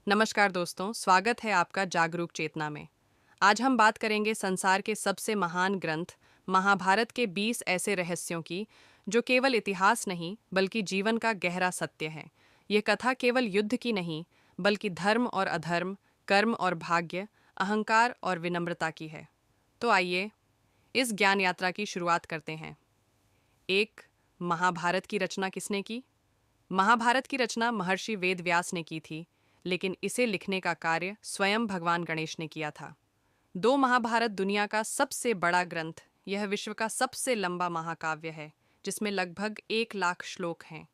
नमस्कार दोस्तों, स्वागत है आपका जागरूक चेतना में। आज हम बात करेंगे संसार के सबसे महान ग्रंथ महाभारत के 20 ऐसे रहस्यों की जो केवल इतिहास नहीं बल्कि जीवन का गहरा सत्य है। यह कथा केवल युद्ध की नहीं बल्कि धर्म और अधर्म, कर्म और भाग्य, अहंकार और विनम्रता की है। तो आइए इस ज्ञान यात्रा की शुरुआत करते हैं। एक, महाभारत की रचना किसने की? महाभारत की रचना महर्षि वेद व्यास ने की थी, लेकिन इसे लिखने का कार्य स्वयं भगवान गणेश ने किया था। दो, महाभारत दुनिया का सबसे बड़ा ग्रंथ, यह विश्व का सबसे लंबा महाकाव्य है, जिसमें लगभग 1 लाख श्लोक हैं।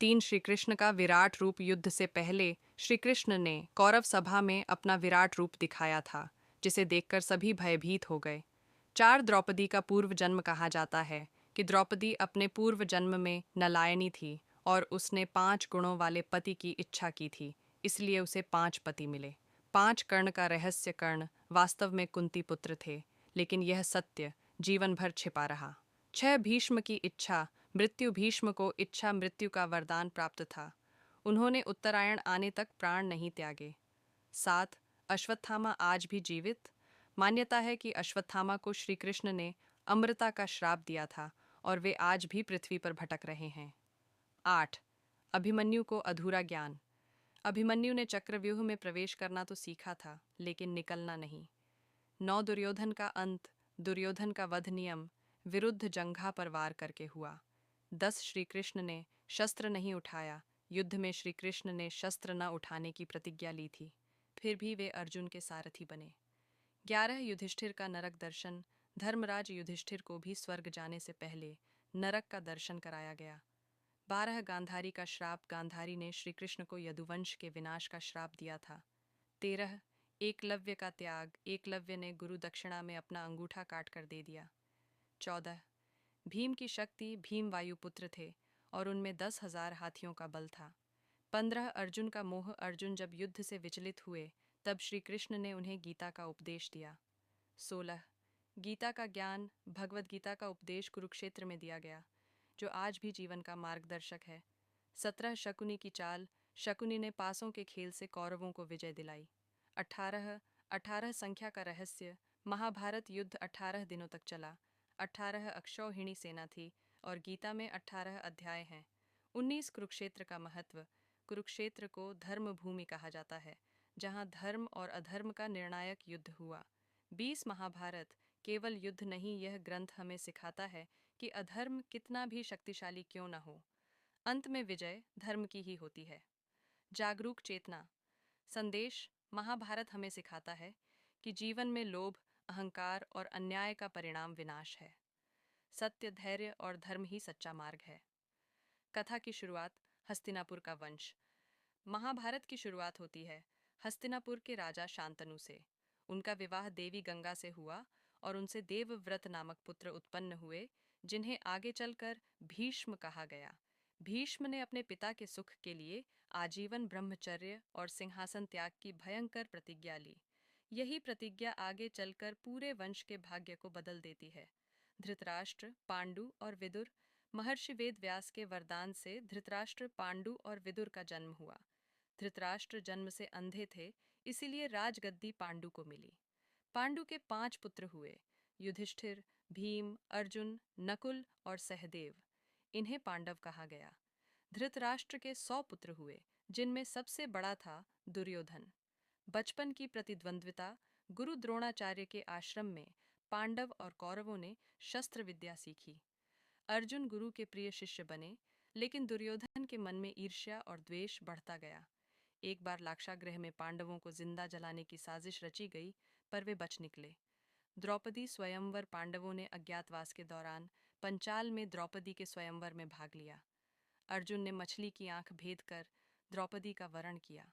तीन, श्री कृष्ण का विराट रूप। युद्ध से पहले श्री कृष्ण ने कौरव सभा में अपना विराट रूप दिखाया था, जिसे देखकर सभी भयभीत हो गए। चार, द्रौपदी का पूर्व जन्म। कहा जाता है कि द्रौपदी अपने पूर्व जन्म में नलायनी थी और उसने 5 गुणों वाले पति की इच्छा की थी, इसलिए उसे 5 पति मिले। पांच, कर्ण का रहस्य। कर्ण वास्तव में कुंती पुत्र थे, लेकिन यह सत्य जीवन भर छिपा रहा। छह, भीष्म की इच्छा मृत्यु। भीष्म को इच्छा मृत्यु का वरदान प्राप्त था, उन्होंने उत्तरायण आने तक प्राण नहीं त्यागे। सात, अश्वत्थामा आज भी जीवित। मान्यता है कि अश्वत्थामा को श्री कृष्ण ने अमृता का श्राप दिया था और वे आज भी पृथ्वी पर भटक रहे हैं। आठ, अभिमन्यु को अधूरा ज्ञान। अभिमन्यु ने चक्रव्यूह में प्रवेश करना तो सीखा था, लेकिन निकलना नहीं। नौ, दुर्योधन का अंत। दुर्योधन का वध नियम विरुद्ध जंघा पर वार करके हुआ। 10, श्री कृष्ण ने शस्त्र नहीं उठाया। युद्ध में श्री कृष्ण ने शस्त्र न उठाने की प्रतिज्ञा ली थी, फिर भी वे अर्जुन के सारथी बने। 11, युधिष्ठिर का नरक दर्शन। धर्मराज युधिष्ठिर को भी स्वर्ग जाने से पहले नरक का दर्शन कराया गया। 12, गांधारी का श्राप। गांधारी ने श्री कृष्ण को यदुवंश के विनाश का श्राप दिया था। 13, एकलव्य का त्याग। एकलव्य ने गुरु दक्षिणा में अपना अंगूठा काट कर दे दिया। 14, भीम की शक्ति। भीम वायुपुत्र थे और उनमें 10,000 हाथियों का बल था। 15, अर्जुन का मोह। अर्जुन जब युद्ध से विचलित हुए तब श्री कृष्ण ने उन्हें गीता का उपदेश दिया। 16, गीता का ज्ञान। भगवद गीता का उपदेश कुरुक्षेत्र में दिया गया, जो आज भी जीवन का मार्गदर्शक है। 17, शकुनी की चाल। शकुनी ने पासों के खेल से कौरवों को विजय दिलाई। 18, 18 संख्या का रहस्य। महाभारत युद्ध 18 दिनों तक चला। 18 अक्षौहिणी सेना थी और गीता में 18 अध्याय हैं। 19, कुरुक्षेत्र का महत्व। कुरुक्षेत्र को धर्म भूमि कहा जाता है, जहाँ धर्म और अधर्म का निर्णायक युद्ध हुआ। 20, महाभारत केवल युद्ध नहीं, यह ग्रंथ हमें सिखाता है कि अधर्म कितना भी शक्तिशाली क्यों न हो, अंत में विजय धर्म की ही होती है। जागरूक चेतना संदेश। महाभारत हमें सिखाता है कि जीवन में लोभ, अहंकार और अन्याय का परिणाम विनाश है। सत्य, धैर्य और धर्म ही सच्चा मार्ग है। कथा की शुरुआत। हस्तिनापुर का वंश। महाभारत की शुरुआत होती है हस्तिनापुर के राजा शांतनु से। उनका विवाह देवी गंगा से हुआ और उनसे देवव्रत नामक पुत्र उत्पन्न हुए, जिन्हें आगे चलकर भीष्म कहा गया। भीष्म ने अपने पिता के सुख के लिए आजीवन ब्रह्मचर्य और सिंहासन त्याग की भयंकर प्रतिज्ञा ली। यही प्रतिज्ञा आगे चलकर पूरे वंश के भाग्य को बदल देती है। धृतराष्ट्र, पांडु और विदुर। महर्षि वेद व्यास के वरदान से धृतराष्ट्र, पांडु और विदुर का जन्म हुआ। धृतराष्ट्र जन्म से अंधे थे, इसीलिए राजगद्दी पांडु को मिली। पांडु के 5 पुत्र हुए, युधिष्ठिर, भीम, अर्जुन, नकुल और सहदेव। इन्हें पांडव कहा गया। धृतराष्ट्र के 100 पुत्र हुए, जिनमें सबसे बड़ा था दुर्योधन। बचपन की प्रतिद्वंद्विता। गुरु द्रोणाचार्य के आश्रम में पांडव और कौरवों ने शस्त्र विद्या सीखी। अर्जुन गुरु के प्रिय शिष्य बने, लेकिन दुर्योधन के मन में ईर्ष्या और द्वेष बढ़ता गया। एक बार लाक्षागृह में पांडवों को जिंदा जलाने की साजिश रची गई, पर वे बच निकले। द्रौपदी स्वयंवर। पांडवों ने अज्ञातवास के दौरान पंचाल में द्रौपदी के स्वयंवर में भाग लिया। अर्जुन ने मछली की आंख भेद कर द्रौपदी का वरण किया।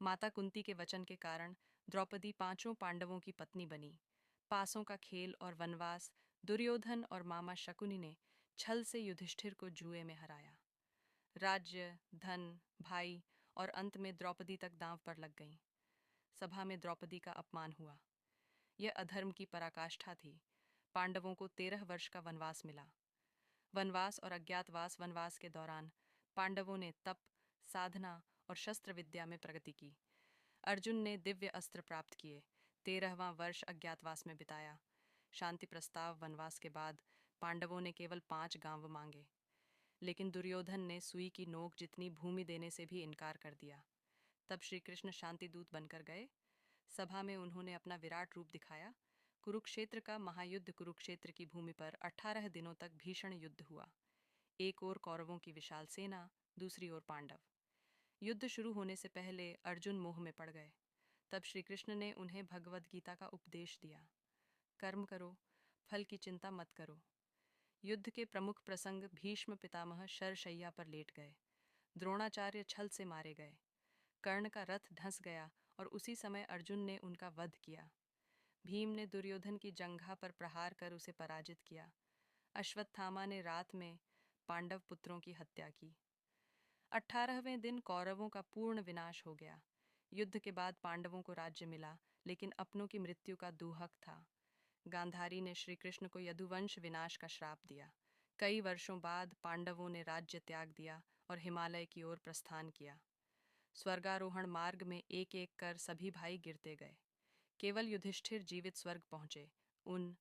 माता कुंती के वचन के कारण द्रौपदी 5 पांडवों की पत्नी बनी। पासों का खेल और वनवास। दुर्योधन और मामा शकुनी ने छल से युधिष्ठिर को जुए में हराया। राज्य, धन, भाई और अंत में द्रौपदी तक दांव पर लग गईं। सभा में द्रौपदी का अपमान हुआ। यह अधर्म की पराकाष्ठा थी। पांडवों को 13 वर्ष का वनवास मिला। वनवास और अज्ञातवास। वनवास के दौरान पांडवों ने तप, साधना और शस्त्र विद्या में प्रगति की। अर्जुन ने दिव्य अस्त्र प्राप्त किए, 13वां वर्ष अज्ञातवास में बिताया। शांति प्रस्ताव वनवास के बाद पांडवों ने केवल 5 गांव मांगे, लेकिन दुर्योधन ने सुई की नोक जितनी भूमि देने से भी इनकार कर दिया। तब श्री कृष्ण शांति दूत बनकर गए। सभा में उन्होंने अपना विराट रूप दिखाया। कुरुक्षेत्र का महायुद्ध, कुरुक्षेत्र की भूमि पर 18 दिनों तक भीषण युद्ध हुआ। एक ओर कौरवों की विशाल सेना, दूसरी ओर पांडव। युद्ध शुरू होने से पहले अर्जुन मोह में पड़ गए। तब श्री कृष्ण ने उन्हें भगवद गीता का उपदेश दिया। कर्म करो, फल की चिंता मत करो। युद्ध के प्रमुख प्रसंग, भीष्म पितामह शरशैया पर लेट गए, द्रोणाचार्य छल से मारे गए, कर्ण का रथ धंस गया और उसी समय अर्जुन ने उनका वध किया। भीम ने दुर्योधन की जंघा पर प्रहार कर उसे पराजित किया। अश्वत्थामा ने रात में पांडव पुत्रों की हत्या की। 18वें दिन कौरवों का पूर्ण विनाश हो गया। युद्ध के बाद पांडवों को राज्य मिला, लेकिन अपनों की मृत्यु का दूहक था। गांधारी ने श्री कृष्ण को यदुवंश विनाश का श्राप दिया। कई वर्षों बाद पांडवों ने राज्य त्याग दिया और हिमालय की ओर प्रस्थान किया। स्वर्गारोहण मार्ग में एक एक कर सभी भाई गिरते गए। केवल युधिष्ठिर जीवित स्वर्ग पहुंचे। उन